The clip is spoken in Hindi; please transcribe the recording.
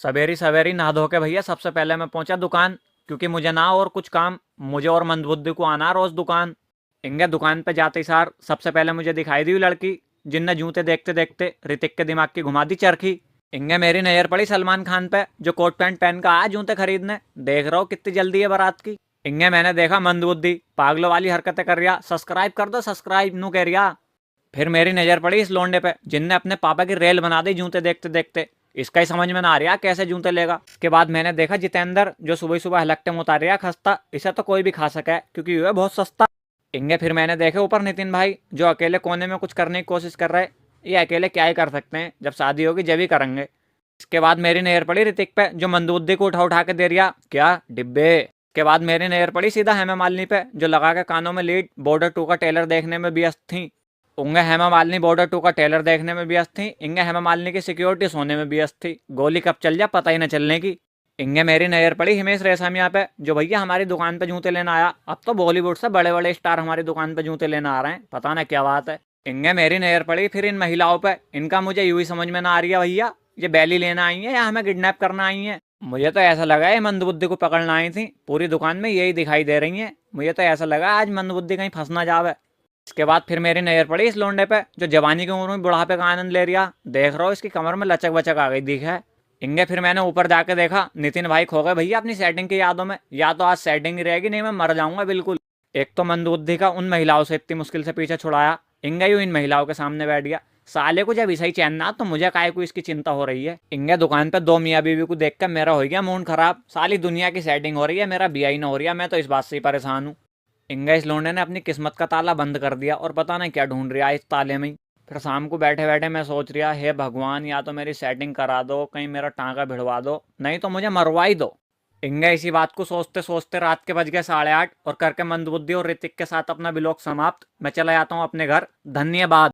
सवेरी सवेरी नहा धो के भैया सबसे पहले मैं पहुंचा दुकान, क्योंकि मुझे ना और कुछ काम, मुझे और मंदबुद्धि को आना रोज दुकान। इंगे दुकान पे जाते ही सार सबसे पहले मुझे दिखाई दी लड़की, जिनने जूते देखते देखते ऋतिक के दिमाग की घुमा दी चरखी। इंगे मेरी नजर पड़ी सलमान खान पे, जो कोट पैंट पहन कर आया जूते खरीदने। देख रहा हूँ कितनी जल्दी है बारात की। इंगे मैंने देखा मंदबुद्धि पागलों वाली हरकतें कर रिया, सब्सक्राइब कर दो सब्सक्राइब नू कह रिया। फिर मेरी नजर पड़ी इस लोंडे पे, जिनने अपने पापा की रेल बना दी जूते देखते देखते। इसका ही समझ में ना आ रहा कैसे जूते लेगा। उसके बाद मैंने देखा जितेंद्र, जो सुबह सुबह हलकटे में उतार रहा खस्ता, इसे तो कोई भी खा सके क्योंकि ये बहुत सस्ता। इंगे फिर मैंने देखे ऊपर नितिन भाई, जो अकेले कोने में कुछ करने की कोशिश कर रहे। ये अकेले क्या ही कर सकते हैं, जब शादी होगी जब ही करेंगे। इसके बाद मेरी नजर पड़ी ऋतिक पे, जो मंदबुद्धि को उठा उठा के दे रिया क्या डिब्बे। के बाद मेरी नजर पड़ी सीधा हेमा मालिनी पे, जो लगा के कानों में लीड बॉर्डर 2 का टेलर देखने में व्यस्त थी। उंगे हेमा मालिनी बॉर्डर 2 का टेलर देखने में व्यस्त थी, इंगे हेमा मालिनी की सिक्योरिटी सोने में व्यस्त थी। गोली कब चल जाए पता ही न चलने की। इंगे मेरी नजर पड़ी हिमेश रेशमिया पे, जो भैया हमारी दुकान पे जूते लेना आया। अब तो बॉलीवुड से बड़े बड़े स्टार हमारी दुकान पे जूते लेना आ रहे हैं, पता ना क्या बात है। इंगे मेरी नजर पड़ी फिर इन महिलाओं पे, इनका मुझे यूं ही समझ में ना आ रही है भैया, ये बैली लेना आई है या हमें किडनैप करना आई है। मुझे तो ऐसा लगा है मंदबुद्धि को पकड़ना आई थी, पूरी दुकान में यही दिखाई दे रही है। मुझे तो ऐसा लगा आज मंदबुद्धि कहीं फंस ना जावे। इसके बाद फिर मेरी नजर पड़ी इस लोंडे पे, जो जवानी की उम्र में बुढ़ापे का आनंद ले रिया। देख रहा हूँ इसकी कमर में लचक बचक आ गई दिखा है। इंगे फिर मैंने ऊपर जाके देखा नितिन भाई खो गए भैया अपनी सेटिंग की यादों में। या तो आज सेटिंग ही रहेगी, नहीं मैं मर जाऊंगा बिल्कुल। एक तो मंदबुद्धि का उन महिलाओं से इतनी मुश्किल से पीछे छुड़ाया, इंगे यूं इन महिलाओं के सामने बैठ गया। साले को जब ऐसा ही चैन ना, तो मुझे काय को इसकी चिंता हो रही है। इंगे दुकान पे दो मियाँ बीवी को देखकर मेरा हो गया मूड खराब। साली दुनिया की सेटिंग हो रही है, मेरा बिया ही ना हो रही है। मैं तो इस बात से ही परेशान हूँ। इंगा इस लोंडे ने अपनी किस्मत का ताला बंद कर दिया, और पता नहीं क्या ढूंढ रहा है इस ताले में ही। फिर शाम को बैठे बैठे मैं सोच रहा, हे भगवान या तो मेरी सेटिंग करा दो, कहीं मेरा टांका भिड़वा दो, नहीं तो मुझे मरवा ही दो। इंगा इसी बात को सोचते सोचते रात के बज गए 8:30, और करके मंदबुद्धि और ऋतिक के साथ अपना ब्लॉग समाप्त। मैं चला जाता हूँ अपने घर। धन्यवाद।